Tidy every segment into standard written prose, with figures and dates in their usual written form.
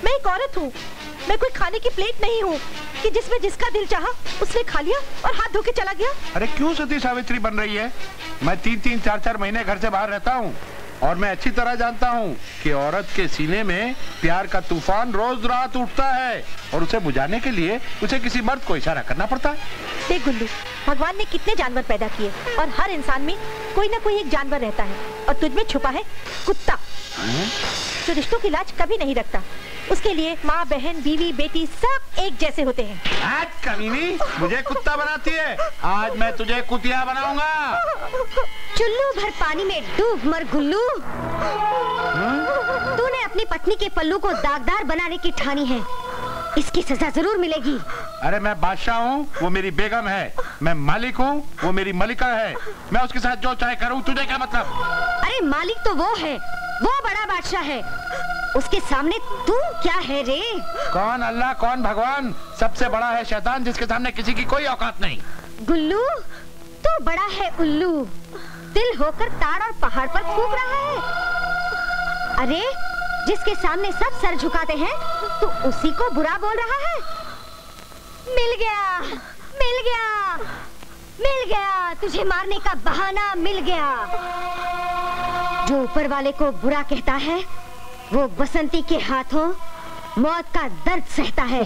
मैं एक औरत हूँ, मैं कोई खाने की प्लेट नहीं हूँ कि जिसमें जिसका दिल चाहा उसने खा लिया और हाथ धो के चला गया। अरे क्यों सती सावित्री बन रही है? मैं 3-3, 4-4 महीने घर से बाहर रहता हूँ और मैं अच्छी तरह जानता हूँ कि औरत के सीने में प्यार का तूफान रोज रात उठता है और उसे बुझाने के लिए उसे किसी मर्द को इशारा करना पड़ता है। देख गुल्लू, भगवान ने कितने जानवर पैदा किए और हर इंसान में कोई ना कोई एक जानवर रहता है और तुझमें छुपा है कुत्ता, जो रिश्तों की लाज कभी नहीं रखता। उसके लिए माँ, बहन, बीवी, बेटी सब एक जैसे होते हैं। आज कमीनी मुझे कुत्ता बनाती है, आज मैं तुझे कुतिया बनाऊंगा। चुल्लू भर पानी में डूब मर गुल्लू। तूने अपनी पत्नी के पल्लू को दागदार बनाने की ठानी है, इसकी सजा जरूर मिलेगी। अरे मैं बादशाह हूँ, वो मेरी बेगम है। मैं मालिक हूँ, वो मेरी मलिका है। मैं उसके साथ जो चाहे करूँ, तुझे क्या मतलब? अरे मालिक तो वो है, वो बड़ा बादशाह है, उसके सामने तू क्या है रे? कौन अल्लाह, कौन भगवान? सबसे बड़ा है शैतान, जिसके सामने किसी की कोई औकात नहीं। गुल्लू, तू बड़ा है उल्लू, दिल होकर ताड़ और पहाड़ पर फूंक रहा है। अरे जिसके सामने सब सर झुकाते हैं, तू उसी को बुरा बोल रहा है। मिल गया, मिल गया, मिल गया, तुझे मारने का बहाना मिल गया। जो ऊपर वाले को बुरा कहता है, वो बसंती के हाथों मौत का दर्द सहता है।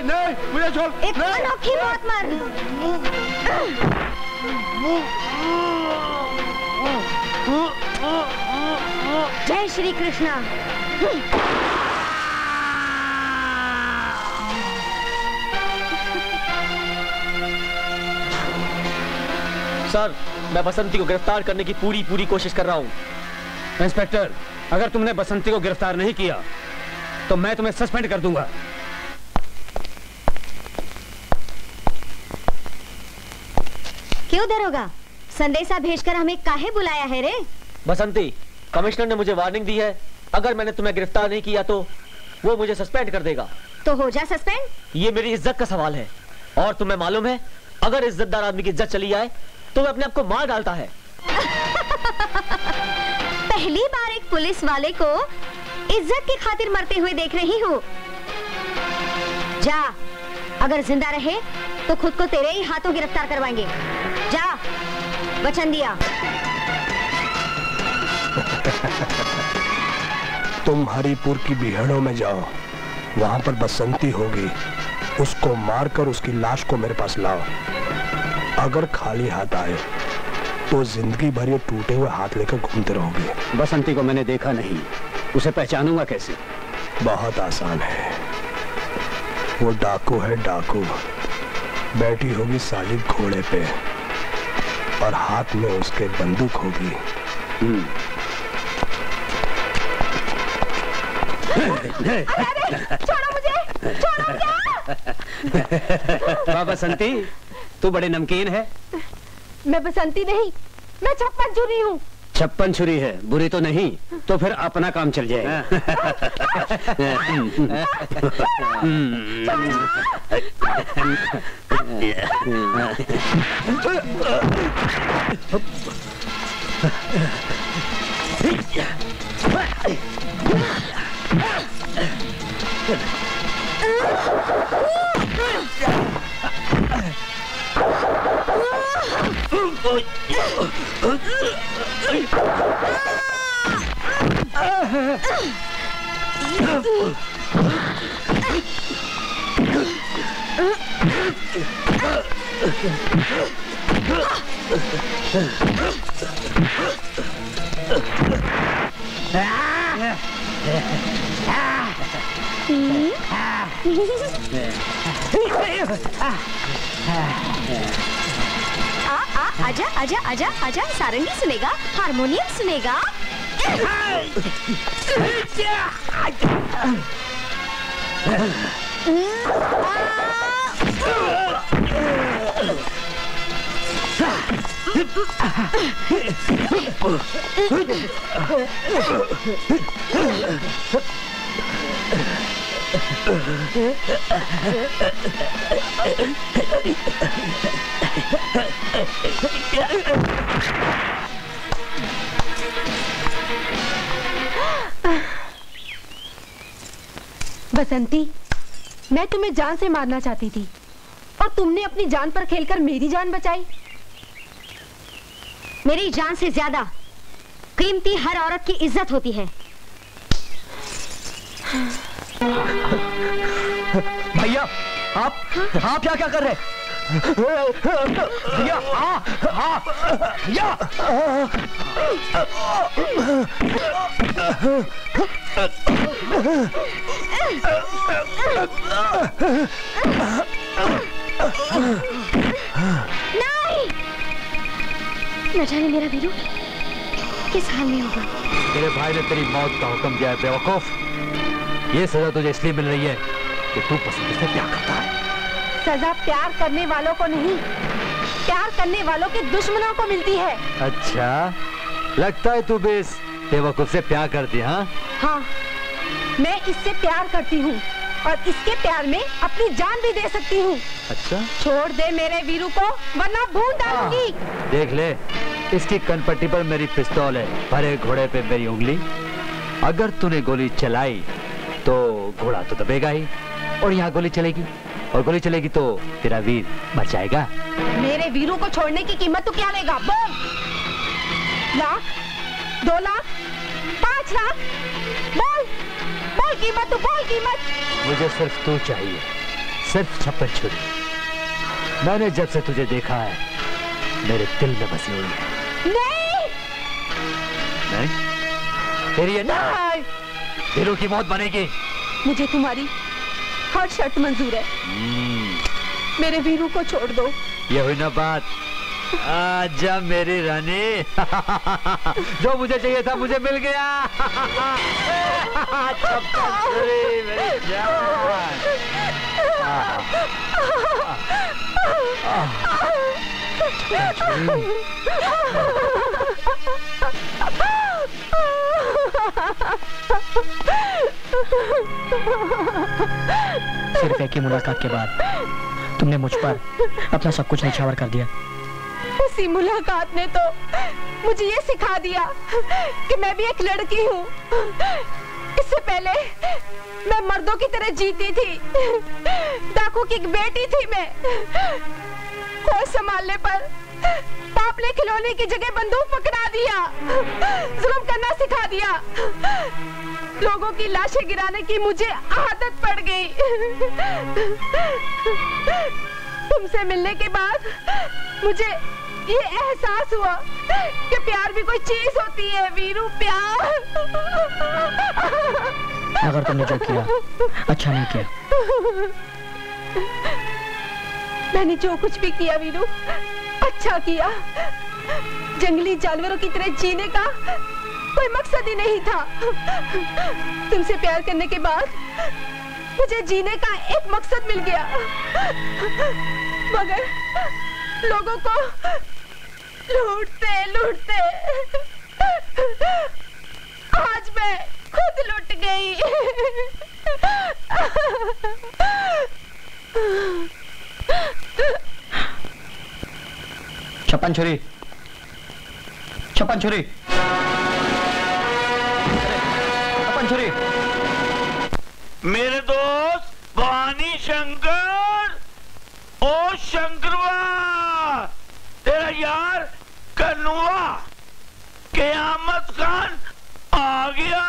नहीं, मुझे छोड़। एक अनोखी मौत मर। जय श्री कृष्णा। सर, मैं बसंती को गिरफ्तार करने की पूरी कोशिश कर रहा हूँ। इंस्पेक्टर, अगर तुमने बसंती को गिरफ्तार नहीं किया तो मैं तुम्हें सस्पेंड कर दूंगा। क्यों दरोगा, संदेशा भेजकर हमें काहे बुलाया है रे? बसंती, कमिश्नर ने मुझे वार्निंग दी है, अगर मैंने तुम्हें गिरफ्तार नहीं किया तो वो मुझे सस्पेंड कर देगा। तो हो जा सस्पेंड। ये मेरी इज्जत का सवाल है और तुम्हें मालूम है, अगर इज्जतदार आदमी की इज्जत चली जाए तो वो अपने आप को मार डालता है। पहली बार एक पुलिस वाले को इज्जत की खातिर मरते हुए देख रही हूँ। जा, अगर जिंदा रहे तो खुद को तेरे ही हाथों गिरफ्तार करवाएंगे। जा, वचन दिया। तुम हरिपुर की बिहड़ों में जाओ, वहां पर बसंती होगी, उसको मारकर उसकी लाश को मेरे पास लाओ। अगर खाली हाथ आए तो जिंदगी भर ये टूटे हुए हाथ लेकर घूमते रहोगे। बसंती को मैंने देखा नहीं, उसे पहचानूंगा कैसे? बहुत आसान है, वो डाकू है, डाकू। बैठी होगी साली घोड़े पे और हाथ में उसके बंदूक होगी। छोड़ो मुझे, छोड़ो मुझे। वाह बसंती, तू बड़े नमकीन है। मैं बसंती नहीं, मैं छप्पन छुरी हूँ। छप्पन छुरी है, बुरी तो नहीं, तो फिर अपना काम चल जाएगा। आजा आजा आजा आजा, सारंगी सुनेगा, हारमोनियम सुनेगा। बसंती, मैं तुम्हें जान से मारना चाहती थी और तुमने अपनी जान पर खेलकर मेरी जान बचाई। मेरी जान से ज्यादा कीमती हर औरत की इज्जत होती है। भैया आप क्या क्या कर रहे हैं? भैया भैया नहीं, न जाने मेरा वीरू किस हाल में होगा। तेरे भाई ने तेरी मौत का हुक्म दिया है बेवकूफ। ये सजा तुझे इसलिए मिल रही है कि तू बसंती से प्यार करता है। सजा प्यार करने वालों को नहीं, प्यार करने वालों के दुश्मनों को मिलती है। अच्छा, लगता है तू भी इस बेवकूफ से प्यार करती है। हाँ, मैं इससे प्यार करती हूँ और इसके प्यार में अपनी जान भी दे सकती हूँ। अच्छा, छोड़ दे मेरे वीरू को, वरना भून डालूंगी। देख ले, इसकी कनपट्टी पर मेरी पिस्तौल है, भरे घोड़े पे मेरी उंगली। अगर तूने गोली चलाई तो घोड़ा तो दबेगा ही, और यहाँ गोली चलेगी और गोली चलेगी तो तेरा वीर मर जाएगा। मेरे वीरू को छोड़ने की कीमत तू क्या लेगा? बोल। लाख, 2 लाख, 5 लाख, बोल बोल कीमत, तू बोल कीमत। मुझे सिर्फ तू चाहिए, सिर्फ छप्पन छुरी। मैंने जब से तुझे देखा है मेरे दिल में बसी हुई है। नहीं, नहीं? तेरी ये नहीं। वीरू की मौत बनेगी। मुझे तुम्हारी हर शर्त मंजूर है। मेरे वीरू को छोड़ दो। ये हुई ना बात। आजा मेरी रानी। जो मुझे चाहिए था मुझे मिल गया। मेरी जान। सिर्फ एक ही मुलाकात के बाद तुमने मुझ पर अपना सब कुछ न्यौछावर कर दिया। उसी मुलाकात ने तो मुझे ये सिखा दिया कि मैं भी एक लड़की हूँ। इससे पहले मैं मर्दों की तरह जीती थी, डाकू की एक बेटी थी मैं। होश संभालने पर बाप ने खिलौने की जगह बंदूक पकड़ा दिया, जुल्म करना सिखा दिया। लोगों की लाशें गिराने की मुझे आदत पड़ गई। तुमसे मिलने के बाद मुझे ये एहसास हुआ कि प्यार भी कोई चीज होती है वीरू, प्यार। अगर तुमने जो किया अच्छा नहीं किया। मैंने जो कुछ भी किया वीरू अच्छा किया। जंगली जानवरों की तरह जीने का कोई मकसद ही नहीं था। तुमसे प्यार करने के बाद मुझे जीने का एक मकसद मिल गया, मगर लोगों को लूटते लूटते आज मैं खुद लुट गई। छप्पन छुरी, छप्पन छुरी, छप्पन छुरी। मेरे दोस्त भवानी शंकर, ओ शंकरवा, तेरा यार कन्नुआ कयामत खान आ गया।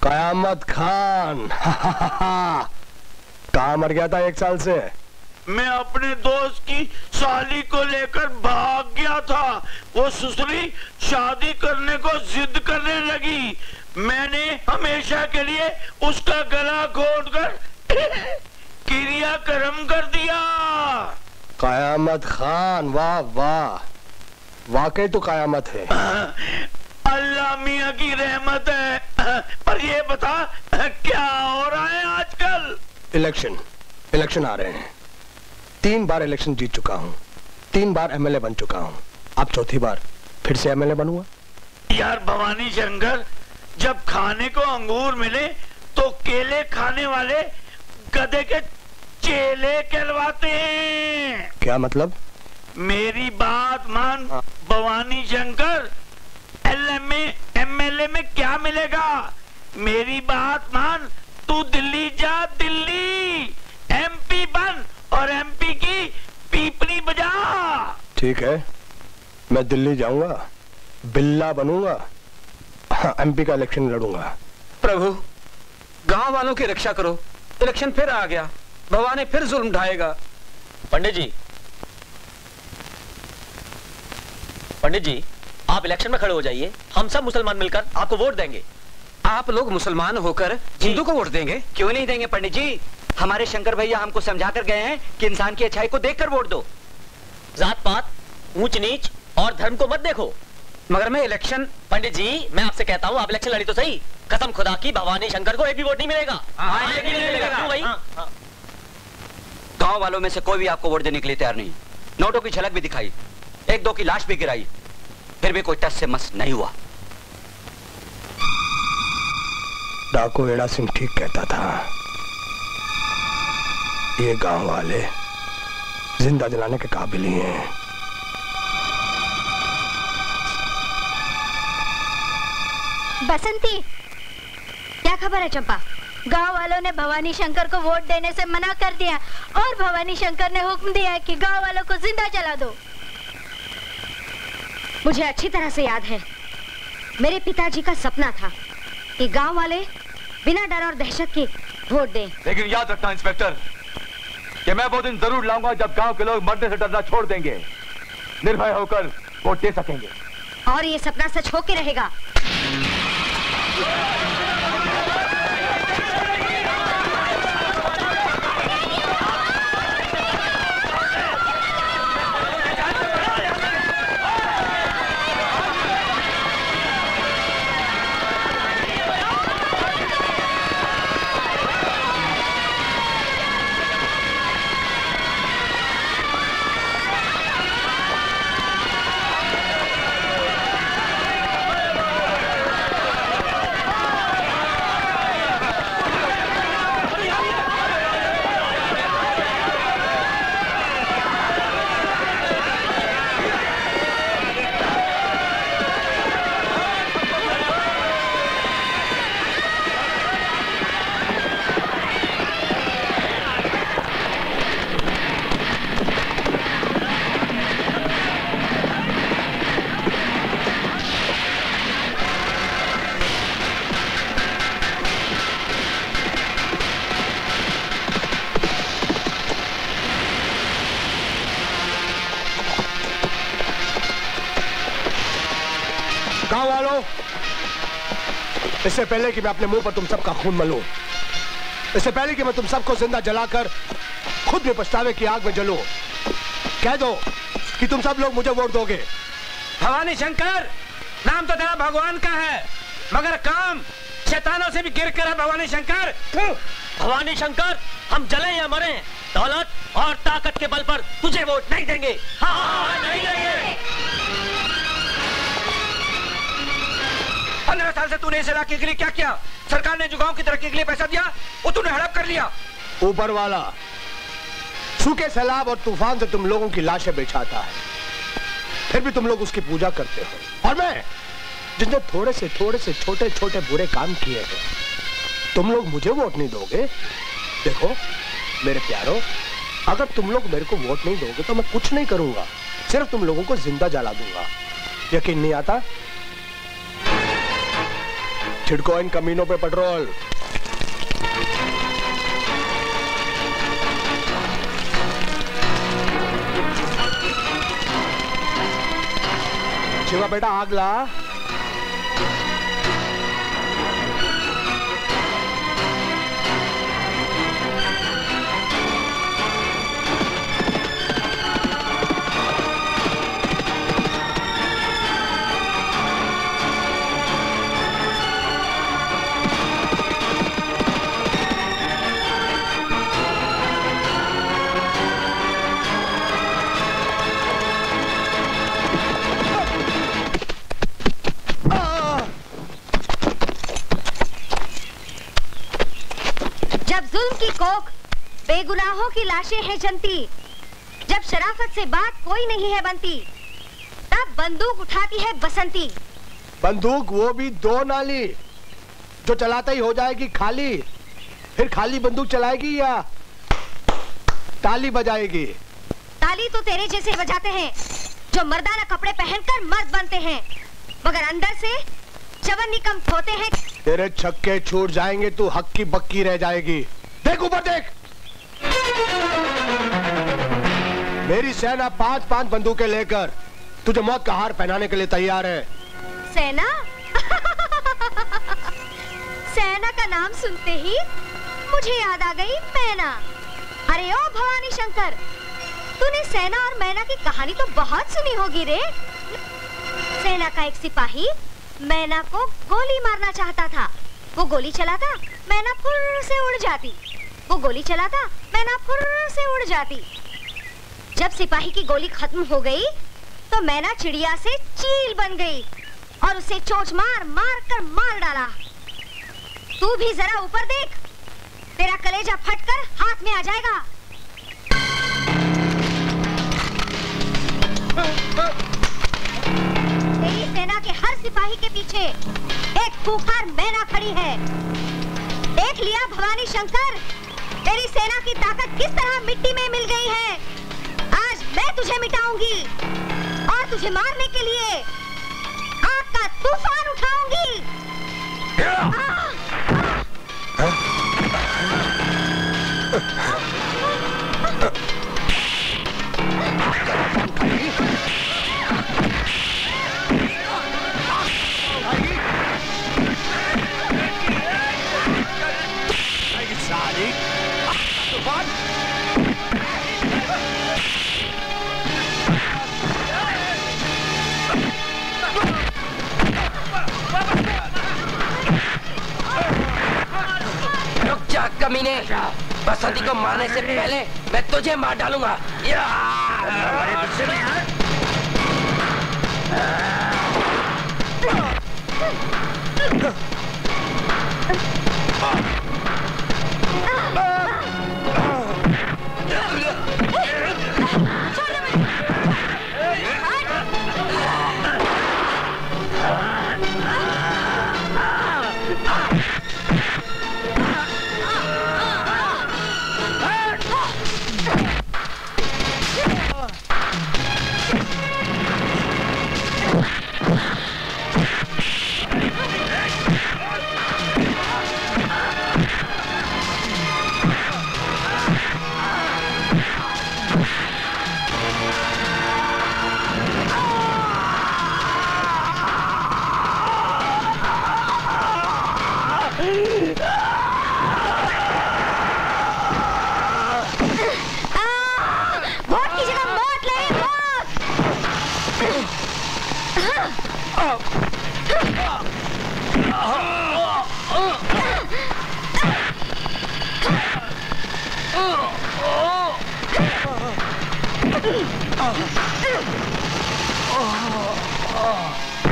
कयामत खान? कहाँ मर गया था 1 साल से? मैं अपने दोस्त की साली को लेकर भाग गया था। वो सुसरी शादी करने को जिद करने लगी। मैंने हमेशा के लिए उसका गला घोटकर क्रियाक्रम कर दिया। कयामत खान, वाह वाह, वाकई तो कयामत है। अल्लाह मियाँ की रहमत है। पर ये बता क्या हो रहा है आजकल? इलेक्शन आ रहे हैं। 3 बार इलेक्शन जीत चुका हूँ, 3 बार एमएलए बन चुका हूँ, अब चौथी बार फिर से एमएलए बनूंगा। यार भवानी शंकर, जब खाने को अंगूर मिले तो केले खाने वाले गधे के चेले कहलवाते हैं। क्या मतलब? मेरी बात मान भवानी शंकर, एमएलए में क्या मिलेगा? मेरी बात मान, तू दिल्ली जा, दिल्ली एमपी बन और एमपी की पीपनी बजा। ठीक है, मैं दिल्ली जाऊंगा, बिल्ला बनूंगा, एमपी का इलेक्शन लड़ूंगा। प्रभु, गांव वालों की रक्षा करो। इलेक्शन फिर आ गया, भगवान ने फिर जुल्म ढाएगा। पंडित जी आप इलेक्शन में खड़े हो जाइए, हम सब मुसलमान मिलकर आपको वोट देंगे। आप लोग मुसलमान होकर हिंदू को वोट देंगे? क्यों नहीं देंगे पंडित जी? हमारे शंकर भैया हमको समझा कर गए हैं कि इंसान की अच्छाई को देखकर वोट दो। जात पात, ऊंच नीच और धर्म को मत देखो। मगर मैं इलेक्शन... पंडित जी मैं आपसे कहता हूँ, आप इलेक्शन लड़ी तो सही, कसम खुदा की भवानी शंकर को एक भी वोट नहीं मिलेगा। एक भी नहीं मिलेगा। क्यों भाई? गांव वालों में से कोई भी आपको वोट देने के लिए तैयार नहीं। नोटों की झलक भी दिखाई, 1-2 की लाश भी गिराई, फिर भी कोई टस से मस नहीं हुआ। डाको एड़ा सिंह ठीक कहता था, ये गांव वाले जिंदा जलाने के काबिल ही हैं। बसंती, क्या खबर है चंपा? गांव वालों ने भवानी शंकर को वोट देने से मना कर दिया और भवानी शंकर ने हुक्म दिया कि गांव वालों को जिंदा जला दो। मुझे अच्छी तरह से याद है, मेरे पिताजी का सपना था कि गांव वाले बिना डर और दहशत के वोट दें। लेकिन याद रखना इंस्पेक्टर कि मैं वो दिन जरूर लाऊंगा जब गांव के लोग मरने से डरना छोड़ देंगे, निर्भय होकर वोट दे सकेंगे। और ये सपना सच होके रहेगा। गांव वालों, इससे पहले कि मैं अपने मुंह पर तुम सबका खून मलूं, इससे पहले कि मैं तुम सबको जिंदा जलाकर खुद भी पछतावे की आग में जलूं, कह दो कि तुम सब लोग मुझे वोट दोगे। भवानी शंकर, नाम तो तेरा भगवान का है, मगर काम शैतानों से भी गिर कर है। भवानी शंकर, भवानी शंकर, हम जले या मरे, दौलत और ताकत के बल पर तुझे वोट नहीं देंगे। हाँ, नहीं देंगे। 15 साल से तूने इस इलाके के लिए क्या किया? सरकार ने जो गांव की तरक्की के लिए पैसा दिया वो तूने हड़प कर लिया। ऊपर वाला सूखे सैलाब और तूफान से तुम लोगों की लाशें बिछाता है, फिर भी तुम लोग उसकी पूजा करते हो। और मैं जिसने थोड़े से छोटे छोटे बुरे काम किए हैं, तुम लोग मुझे वोट नहीं दोगे। देखो मेरे प्यारों, अगर तुम लोग मेरे को वोट नहीं दोगे तो मैं कुछ नहीं करूंगा, सिर्फ तुम लोगों को जिंदा जला दूंगा। यकीन नहीं आता? छिड़को इन कमीनों पे पेट्रोल। शिवा बेटा आग ला। की कोख, बेगुनाहों की लाशें हैं जनती। जब शराफत से बात कोई नहीं है बनती, तब बंदूक उठाती है बसंती। बंदूक वो भी 2 नाली, जो चलाता ही हो जाएगी खाली। फिर खाली बंदूक चलाएगी या ताली बजाएगी? ताली तो तेरे जैसे बजाते हैं, जो मर्दाना कपड़े पहनकर मर्द बनते हैं, मगर अंदर से जवन निकम होते हैं। तेरे छक्के छूट जाएंगे, तू हक्की बक्की रह जाएगी। देख ऊपर देख। मेरी सेना 5-5 बंदूकें लेकर तुझे मौत का हार पहनाने के लिए तैयार है। सेना? सेना का नाम सुनते ही मुझे याद आ गई मैना। अरे ओ भवानी शंकर, तूने सेना और मैना की कहानी तो बहुत सुनी होगी रे। सेना का एक सिपाही मैना को गोली मारना चाहता था। वो गोली चलाता, मैना फुर्र से उड़ जाती। वो गोली चलाता, मैना फुर्र से उड़ जाती। जब सिपाही की गोली खत्म हो गई तो मैना चिड़िया से चील बन गई और उसे चोंच मार मार कर मार डाला। तू भी जरा ऊपर देख, तेरा कलेजा फटकर हाथ में आ जाएगा। तेरी सेना के हर सिपाही के पीछे एक खूंखार मैना खड़ी है। देख लिया भवानी शंकर, तेरी सेना की ताकत किस तरह मिट्टी में मिल गई है। आज मैं तुझे मिटाऊंगी और तुझे मारने के लिए आग का तूफान उठाऊंगी। कमीने, बसंती को मारने से पहले मैं तुझे मार डालूंगा।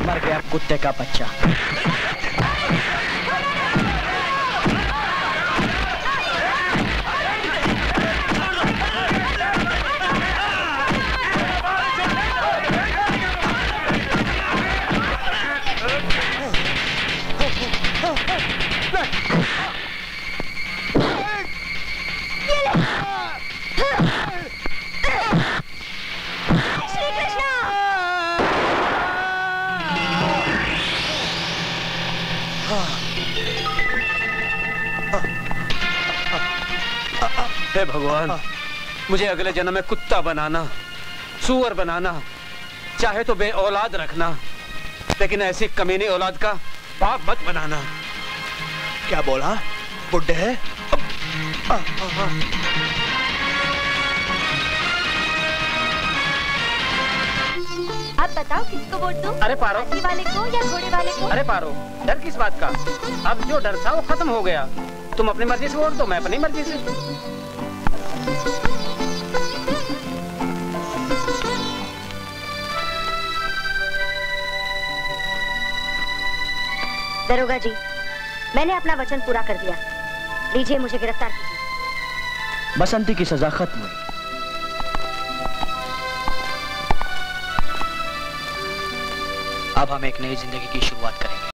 मर गया कुत्ते का बच्चा। हे भगवान, मुझे अगले जन्म में कुत्ता बनाना, सूअर बनाना, चाहे तो बे औलाद रखना, लेकिन ऐसी कमीनी औलाद का बाप मत बनाना। क्या बोला? बुड्ढे है? अब बताओ किसको वोट दूं? अरे पारो, हाथी वाले को या घोड़े वाले को? अरे पारो, डर किस बात का? अब जो डर था वो खत्म हो गया। तुम अपनी मर्जी से वोट दो, मैं अपनी मर्जी से। दरोगा जी, मैंने अपना वचन पूरा कर दिया। लीजिए, मुझे गिरफ्तार कीजिए। बसंती की सजा खत्म हुई। अब हम एक नई जिंदगी की शुरुआत करेंगे।